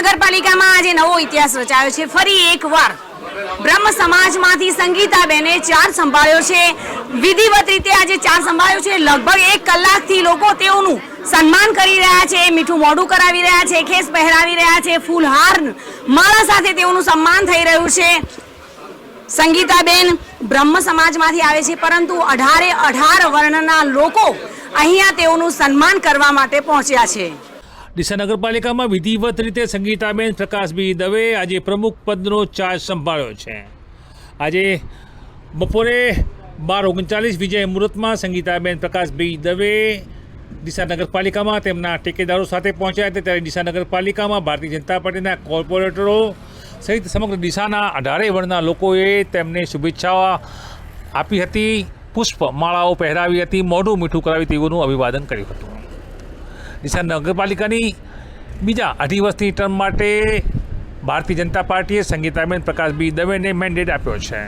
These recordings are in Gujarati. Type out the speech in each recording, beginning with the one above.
નગરપાલિકામાં આજે નવો ઇતિહાસ રચાયો છે। ફરી એકવાર બ્રહ્મ સમાજમાંથી સંગીતાબેને ચાર્જ સંભાળ્યો છે। વિધિવત રીતે આજે ચાર્જ સંભાળ્યો છે। લગભગ 1 કલાકથી લોકો તેઓનું સન્માન કરી રહ્યા છે, મીઠું મોઢું કરાવી રહ્યા છે, ખેસ પહેરાવી રહ્યા છે, ફૂલહાર માળા સાથે તેઓનું સન્માન થઈ રહ્યું છે। સંગીતાબેન બ્રહ્મ સમાજમાંથી આવે છે, પરંતુ 18 વર્ણના લોકો અહીંયા તેઓનું સન્માન કરવા માટે પહોંચ્યા છે। ડીસા નગરપાલિકામાં વિધિવત રીતે સંગીતાબેન પ્રકાશભાઈ દવે આજે પ્રમુખ પદનો ચાર્જ સંભાળ્યો છે। આજે બપોરે 12:39 વિજય મુહૂર્તમાં સંગીતાબેન પ્રકાશભાઈ દવે ડીસા નગરપાલિકામાં તેમના ટેકેદારો સાથે પહોંચ્યા હતા। ત્યારે ડીસા નગરપાલિકામાં ભારતીય જનતા પાર્ટીના કોર્પોરેટરો સહિત સમગ્ર ડીસાના 18 વર્ણના લોકોએ તેમને શુભેચ્છાઓ આપી હતી, પુષ્પ માળાઓ પહેરાવી હતી, મોઢું મીઠું કરાવી તેઓનું અભિવાદન કર્યું હતું। ડીસા નગરપાલિકાની બીજા 2.5 વર્ષની ટર્મ માટે ભારતીય જનતા પાર્ટીએ સંગીતાબેન પ્રકાશભાઈ દવેને મેન્ડેટ આપ્યો છે।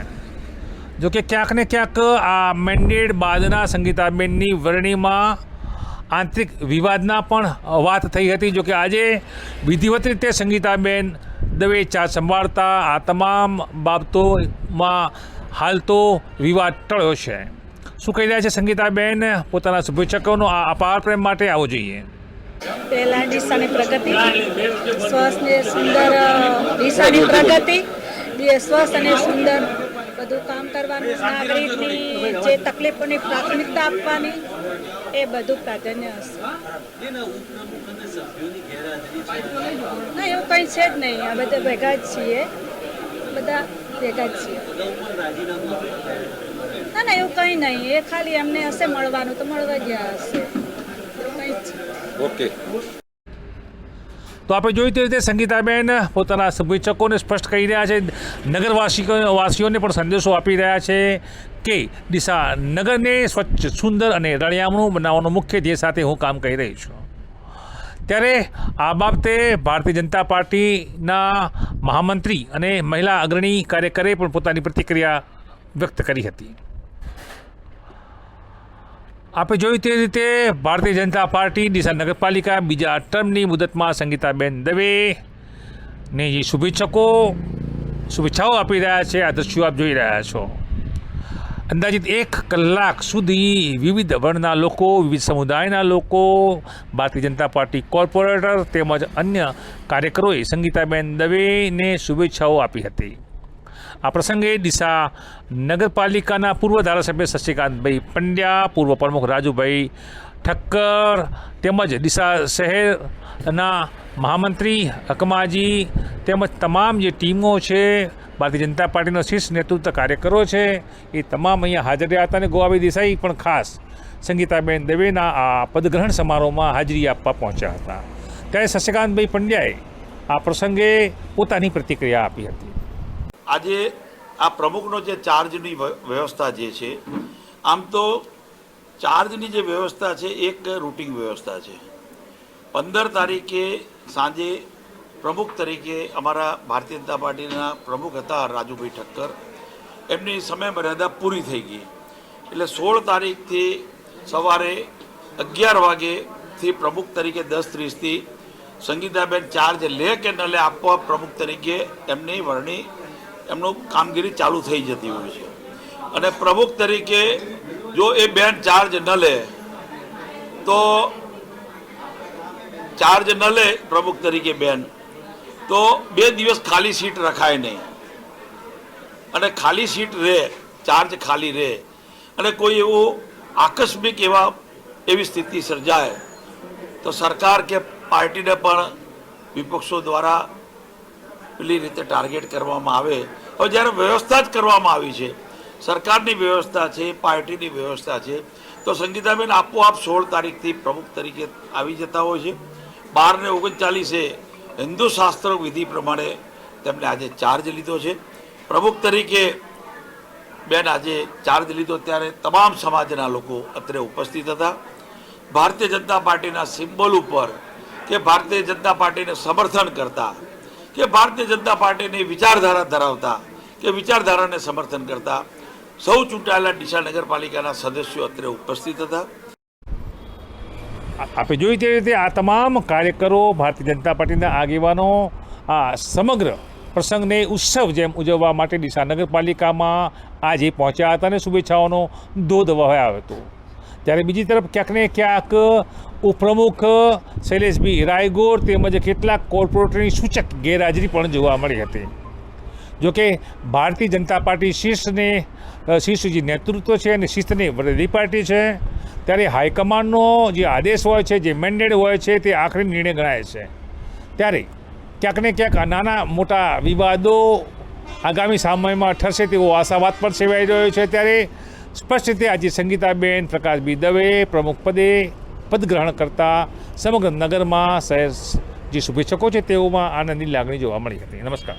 જોકે ક્યાંક ને ક્યાંક આ મેન્ડેટ બાદના સંગીતાબેનની વરણીમાં આંતરિક વિવાદના પણ વાત થઈ હતી। જોકે આજે વિધિવત રીતે સંગીતાબેન દવે ચાર્જ સંભાળતા આ તમામ બાબતોમાં હાલ તો વિવાદ ટળ્યો છે। શું કહી રહ્યા છે સંગીતાબેન પોતાના શુભેચ્છકોનો આ અપાર પ્રેમ માટે? આવો જોઈએ। પહેલા ડીસાની પ્રગતિ, સ્વસ્થ ને સુંદર ડીસાની પ્રગતિ, સ્વસ્થ અને સુંદર બધું કામ કરવાનું, નાગરિકની જે તકલીફોની પ્રાથમિકતા આપવાની, એ બધું પ્રાધાન્ય હશે। ના, એવું કંઈ છે જ નહીં। આ બધા ભેગા જ છીએ, બધા ભેગા જ છીએ। ના ના, એવું કંઈ નહીં। એ ખાલી એમને હશે મળવાનું તો મળવા ગયા હશે, કંઈ જ। ઓકે, તો આપણે જોઈ તે રીતે સંગીતાબેન પોતાના શુભેચ્છકોને સ્પષ્ટ કહી રહ્યા છે, નગરવાસીઓને પણ સંદેશો આપી રહ્યા છે કે ડીસા નગરને સ્વચ્છ, સુંદર અને રળિયામણું બનાવવાનો મુખ્ય ધ્યેય સાથે હું કામ કરી રહી છું। ત્યારે આ બાબતે ભારતીય જનતા પાર્ટીના મહામંત્રી અને મહિલા અગ્રણી કાર્યકરે પણ પોતાની પ્રતિક્રિયા વ્યક્ત કરી હતી। આપણે જોયું તે રીતે ભારતીય જનતા પાર્ટી ડીસા નગરપાલિકા બીજા ટર્મની મુદતમાં સંગીતાબેન દવેને જે શુભેચ્છાઓ આપી રહ્યા છે, આ દ્રશ્યો આપ જોઈ રહ્યા છો। અંદાજિત 1 કલાક સુધી વિવિધ વર્ણના લોકો, વિવિધ સમુદાયના લોકો, ભારતીય જનતા પાર્ટી કોર્પોરેટર તેમજ અન્ય કાર્યકરોએ સંગીતાબેન દવેને શુભેચ્છાઓ આપી હતી। આ પ્રસંગે ડીસા નગરપાલિકાના પૂર્વ ધારાસભ્ય શશિકાંતભાઈ પંડ્યા, પૂર્વ પ્રમુખ રાજુભાઈ ઠક્કર તેમજ ડીસા શહેરના મહામંત્રી હકમાજી તેમજ તમામ જે ટીમો છે, ભારતીય જનતા પાર્ટીનો શીર્ષ નેતૃત્વ કાર્યકરો છે, એ તમામ અહીંયા હાજર રહ્યા હતા। અને ગોવાભાઈ દેસાઈ પણ ખાસ સંગીતાબેન દવેના આ પદગ્રહણ સમારોહમાં હાજરી આપવા પહોંચ્યા હતા। ત્યારે શશિકાંતભાઈ પંડ્યાએ આ પ્રસંગે પોતાની પ્રતિક્રિયા આપી હતી। આજે આ પ્રમુખનો જે ચાર્જની વ્યવસ્થા જે છે, આમ તો ચાર્જની જે વ્યવસ્થા છે એક રૂટિન વ્યવસ્થા છે। 15 તારીખે સાંજે પ્રમુખ તરીકે અમારા ભારતીય જનતા પાર્ટીના પ્રમુખ હતા રાજુભાઈ ઠક્કર, એમની સમય મર્યાદા પૂરી થઈ ગઈ, એટલે 16 તારીખથી સવારે 11 વાગ્યેથી પ્રમુખ તરીકે 10:30થી સંગીતાબેન ચાર્જ લે કે ન લે આપવા પ્રમુખ તરીકે એમની વરણી, એમનું કામગીરી ચાલુ થઈ જતી હોય છે। અને પ્રમુખ તરીકે જો એ બેન ચાર્જ ન લે તો પ્રમુખ તરીકે બેન તો 2 દિવસ ખાલી સીટ રખાય નહીં, અને ખાલી સીટ રહે, ચાર્જ ખાલી રહે, અને કોઈ એવું આકસ્મિક એવી સ્થિતિ સર્જાય તો સરકાર કે પાર્ટીને પણ વિપક્ષો દ્વારા પેલી રીતે ટાર્ગેટ કરવામાં આવે। હવે જ્યારે વ્યવસ્થા જ કરવામાં આવી છે, સરકારની વ્યવસ્થા છે, પાર્ટીની વ્યવસ્થા છે, તો સંગીતાબેન આપોઆપ 16 તારીખથી પ્રમુખ તરીકે આવી જતા હોય છે। 12:39 હિન્દુ શાસ્ત્ર વિધિ પ્રમાણે તેમણે આજે ચાર્જ લીધો છે। પ્રમુખ તરીકે બેન આજે ચાર્જ લીધો ત્યારે તમામ સમાજના લોકો અત્રે ઉપસ્થિત હતા। ભારતીય જનતા પાર્ટીના સિમ્બોલ ઉપર કે ભારતીય જનતા પાર્ટીને સમર્થન કરતા કે ભારતીય જનતા પાર્ટીની વિચારધારા ધરાવતા કે વિચારધારાને સમર્થન કરતા સૌ ચૂંટાયેલા ડીસા નગરપાલિકાના સદસ્યો અત્રે ઉપસ્થિત હતા। આપણે જોઈ તે રીતે આ તમામ કાર્યકરો, ભારતીય જનતા પાર્ટીના આગેવાનો આ સમગ્ર પ્રસંગને ઉત્સવ જેમ ઉજવવા માટે ડીસા નગરપાલિકામાં આજે પહોંચ્યા હતા અને શુભેચ્છાઓનો ધોધ વહાયો હતો. ત્યારે બીજી તરફ ક્યાંક ને ક્યાંક ઉપપ્રમુખ શૈલેષભાઈ રાયગોર તેમજ કેટલાક કોર્પોરેટરની સૂચક ગેરહાજરી પણ જોવા મળી હતી. જોકે ભારતીય જનતા પાર્ટી શીર્ષ જે નેતૃત્વ છે અને શિસ્તને વરદી પાર્ટી છે, ત્યારે હાઈકમાન્ડનો જે આદેશ હોય છે, જે મેન્ડેટ હોય છે, તે આખરી નિર્ણય ગણાય છે. ત્યારે ક્યાંક ને ક્યાંક નાના મોટા વિવાદો આગામી સમયમાં ઠરશે તેવો આશાવાદ પણ સેવાઈ રહ્યો છે. ત્યારે સ્પષ્ટ રીતે આજે સંગીતાબેન પ્રકાશભાઈ દવે પ્રમુખ પદે પદગ્રહણ કરતા સમગ્ર નગરમાં શહેર જે શુભેચ્છકો છે તેઓમાં આનંદની લાગણી જોવા મળી હતી. નમસ્કાર.